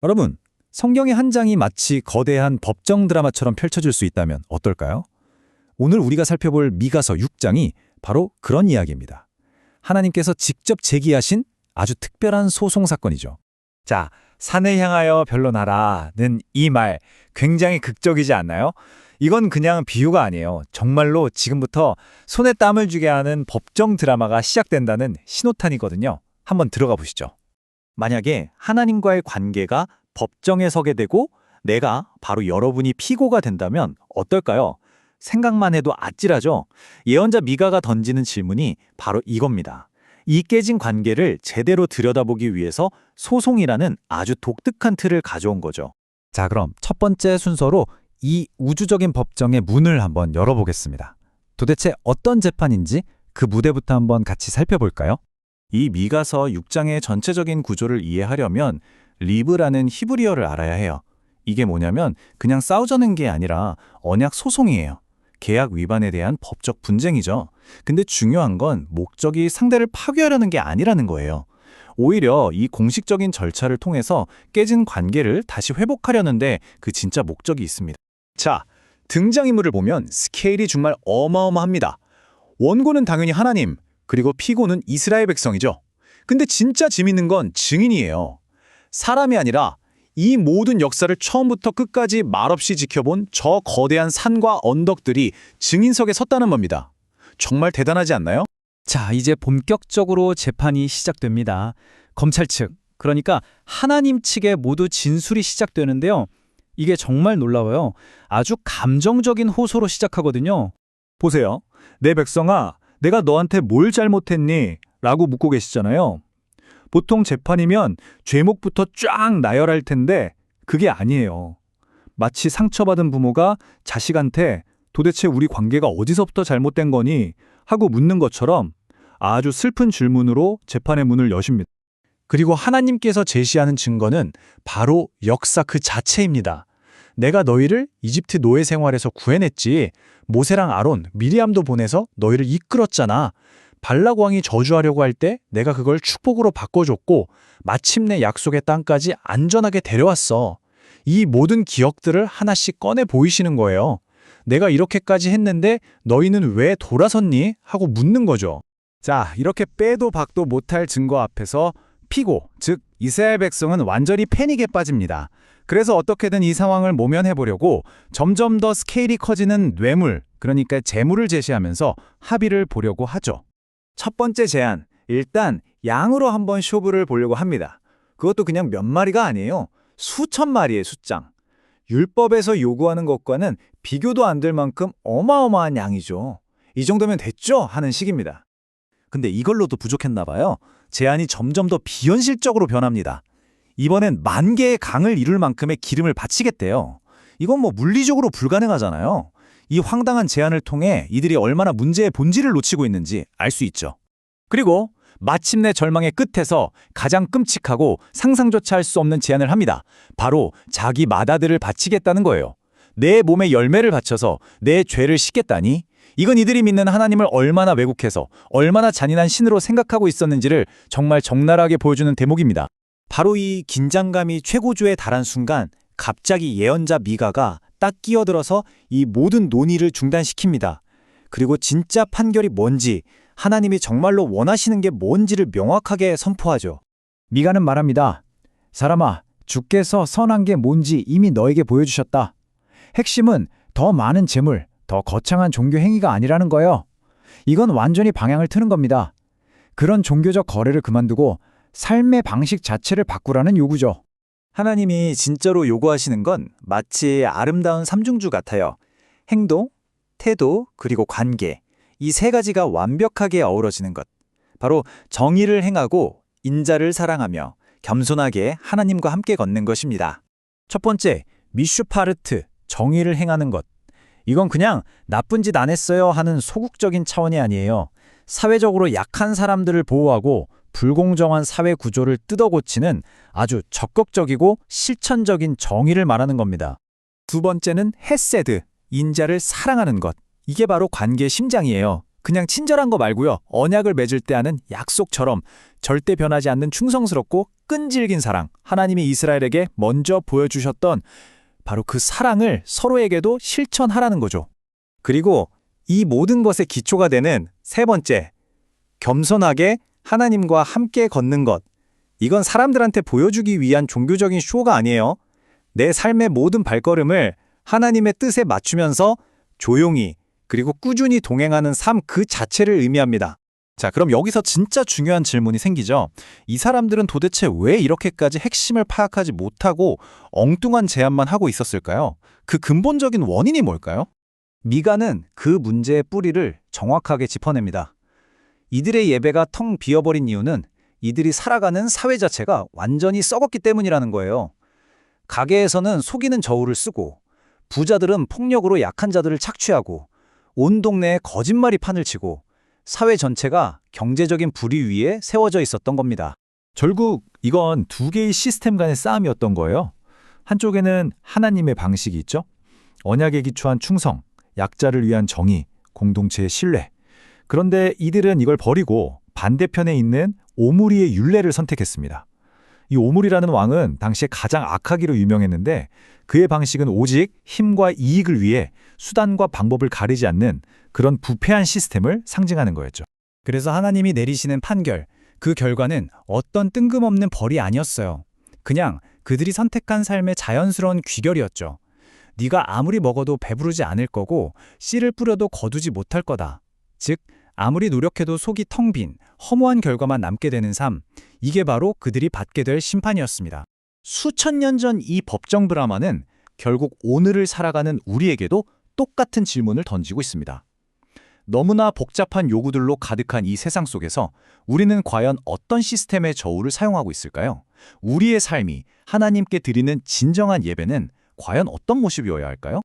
여러분, 성경의 한 장이 마치 거대한 법정 드라마처럼 펼쳐질 수 있다면 어떨까요? 오늘 우리가 살펴볼 미가서 6장이 바로 그런 이야기입니다. 하나님께서 직접 제기하신 아주 특별한 소송 사건이죠. 자, 산을 향하여 변론하라는 이 말 굉장히 극적이지 않나요? 이건 그냥 비유가 아니에요. 정말로 지금부터 손에 땀을 쥐게 하는 법정 드라마가 시작된다는 신호탄이거든요. 한번 들어가 보시죠. 만약에 하나님과의 관계가 법정에 서게 되고 내가 바로 여러분이 피고가 된다면 어떨까요? 생각만 해도 아찔하죠? 예언자 미가가 던지는 질문이 바로 이겁니다. 이 깨진 관계를 제대로 들여다보기 위해서 소송이라는 아주 독특한 틀을 가져온 거죠. 자, 그럼 첫 번째 순서로 이 우주적인 법정의 문을 한번 열어보겠습니다. 도대체 어떤 재판인지 그 무대부터 한번 같이 살펴볼까요? 이 미가서 6장의 전체적인 구조를 이해하려면 리브라는 히브리어를 알아야 해요. 이게 뭐냐면 그냥 싸우자는 게 아니라 언약 소송이에요. 계약 위반에 대한 법적 분쟁이죠. 근데 중요한 건 목적이 상대를 파괴하려는 게 아니라는 거예요. 오히려 이 공식적인 절차를 통해서 깨진 관계를 다시 회복하려는데 그 진짜 목적이 있습니다. 자, 등장인물을 보면 스케일이 정말 어마어마합니다. 원고는 당연히 하나님, 그리고 피고는 이스라엘 백성이죠. 근데 진짜 재밌는 건 증인이에요. 사람이 아니라 이 모든 역사를 처음부터 끝까지 말없이 지켜본 저 거대한 산과 언덕들이 증인석에 섰다는 겁니다. 정말 대단하지 않나요? 자, 이제 본격적으로 재판이 시작됩니다. 검찰 측, 그러니까 하나님 측의 모두 진술이 시작되는데요. 이게 정말 놀라워요. 아주 감정적인 호소로 시작하거든요. 보세요. 내 백성아, 내가 너한테 뭘 잘못했니? 라고 묻고 계시잖아요. 보통 재판이면 죄목부터 쫙 나열할 텐데 그게 아니에요. 마치 상처받은 부모가 자식한테 도대체 우리 관계가 어디서부터 잘못된 거니? 하고 묻는 것처럼 아주 슬픈 질문으로 재판의 문을 여십니다. 그리고 하나님께서 제시하는 증거는 바로 역사 그 자체입니다. 내가 너희를 이집트 노예 생활에서 구해냈지. 모세랑 아론, 미리암도 보내서 너희를 이끌었잖아. 발락 왕이 저주하려고 할 때 내가 그걸 축복으로 바꿔줬고 마침내 약속의 땅까지 안전하게 데려왔어. 이 모든 기억들을 하나씩 꺼내 보이시는 거예요. 내가 이렇게까지 했는데 너희는 왜 돌아섰니? 하고 묻는 거죠. 자, 이렇게 빼도 박도 못할 증거 앞에서 피고, 즉 이스라엘 백성은 완전히 패닉에 빠집니다. 그래서 어떻게든 이 상황을 모면해보려고 점점 더 스케일이 커지는 뇌물, 그러니까 재물을 제시하면서 합의를 보려고 하죠. 첫 번째 제안, 일단 양으로 한번 쇼부를 보려고 합니다. 그것도 그냥 몇 마리가 아니에요. 수천 마리의 숫장. 율법에서 요구하는 것과는 비교도 안 될 만큼 어마어마한 양이죠. 이 정도면 됐죠? 하는 식입니다. 근데 이걸로도 부족했나 봐요. 제안이 점점 더 비현실적으로 변합니다. 이번엔 10,000개의 강을 이룰 만큼의 기름을 바치겠대요. 이건 뭐 물리적으로 불가능하잖아요. 이 황당한 제안을 통해 이들이 얼마나 문제의 본질을 놓치고 있는지 알 수 있죠. 그리고 마침내 절망의 끝에서 가장 끔찍하고 상상조차 할 수 없는 제안을 합니다. 바로 자기 맏아들을 바치겠다는 거예요. 내 몸에 열매를 바쳐서 내 죄를 씻겠다니? 이건 이들이 믿는 하나님을 얼마나 왜곡해서 얼마나 잔인한 신으로 생각하고 있었는지를 정말 적나라하게 보여주는 대목입니다. 바로 이 긴장감이 최고조에 달한 순간 갑자기 예언자 미가가 딱 끼어들어서 이 모든 논의를 중단시킵니다. 그리고 진짜 판결이 뭔지, 하나님이 정말로 원하시는 게 뭔지를 명확하게 선포하죠. 미가는 말합니다. 사람아, 주께서 선한 게 뭔지 이미 너에게 보여주셨다. 핵심은 더 많은 재물, 더 거창한 종교 행위가 아니라는 거예요. 이건 완전히 방향을 트는 겁니다. 그런 종교적 거래를 그만두고 삶의 방식 자체를 바꾸라는 요구죠. 하나님이 진짜로 요구하시는 건 마치 아름다운 삼중주 같아요. 행동, 태도, 그리고 관계. 이 세 가지가 완벽하게 어우러지는 것. 바로 정의를 행하고 인자를 사랑하며 겸손하게 하나님과 함께 걷는 것입니다. 첫 번째, 미슈파르트, 정의를 행하는 것. 이건 그냥 나쁜 짓 안 했어요 하는 소극적인 차원이 아니에요. 사회적으로 약한 사람들을 보호하고 불공정한 사회 구조를 뜯어고치는 아주 적극적이고 실천적인 정의를 말하는 겁니다. 두 번째는 헤세드, 인자를 사랑하는 것. 이게 바로 관계의 심장이에요. 그냥 친절한 거 말고요. 언약을 맺을 때 하는 약속처럼 절대 변하지 않는 충성스럽고 끈질긴 사랑, 하나님이 이스라엘에게 먼저 보여주셨던 바로 그 사랑을 서로에게도 실천하라는 거죠. 그리고 이 모든 것의 기초가 되는 세 번째, 겸손하게 하나님과 함께 걷는 것. 이건 사람들한테 보여주기 위한 종교적인 쇼가 아니에요. 내 삶의 모든 발걸음을 하나님의 뜻에 맞추면서 조용히 그리고 꾸준히 동행하는 삶 그 자체를 의미합니다. 자, 그럼 여기서 진짜 중요한 질문이 생기죠. 이 사람들은 도대체 왜 이렇게까지 핵심을 파악하지 못하고 엉뚱한 제안만 하고 있었을까요? 그 근본적인 원인이 뭘까요? 미가는 그 문제의 뿌리를 정확하게 짚어냅니다. 이들의 예배가 텅 비어버린 이유는 이들이 살아가는 사회 자체가 완전히 썩었기 때문이라는 거예요. 가게에서는 속이는 저울을 쓰고 부자들은 폭력으로 약한 자들을 착취하고 온 동네에 거짓말이 판을 치고 사회 전체가 경제적인 불의 위에 세워져 있었던 겁니다. 결국 이건 두 개의 시스템 간의 싸움이었던 거예요. 한쪽에는 하나님의 방식이 있죠. 언약에 기초한 충성, 약자를 위한 정의, 공동체의 신뢰. 그런데 이들은 이걸 버리고 반대편에 있는 오므리의 율례를 선택했습니다. 이 오므리라는 왕은 당시에 가장 악하기로 유명했는데 그의 방식은 오직 힘과 이익을 위해 수단과 방법을 가리지 않는 그런 부패한 시스템을 상징하는 거였죠. 그래서 하나님이 내리시는 판결, 그 결과는 어떤 뜬금없는 벌이 아니었어요. 그냥 그들이 선택한 삶의 자연스러운 귀결이었죠. 네가 아무리 먹어도 배부르지 않을 거고 씨를 뿌려도 거두지 못할 거다. 즉, 아무리 노력해도 속이 텅 빈 허무한 결과만 남게 되는 삶, 이게 바로 그들이 받게 될 심판이었습니다. 수천 년 전 이 법정 드라마는 결국 오늘을 살아가는 우리에게도 똑같은 질문을 던지고 있습니다. 너무나 복잡한 요구들로 가득한 이 세상 속에서 우리는 과연 어떤 시스템의 저울을 사용하고 있을까요? 우리의 삶이 하나님께 드리는 진정한 예배는 과연 어떤 모습이어야 할까요?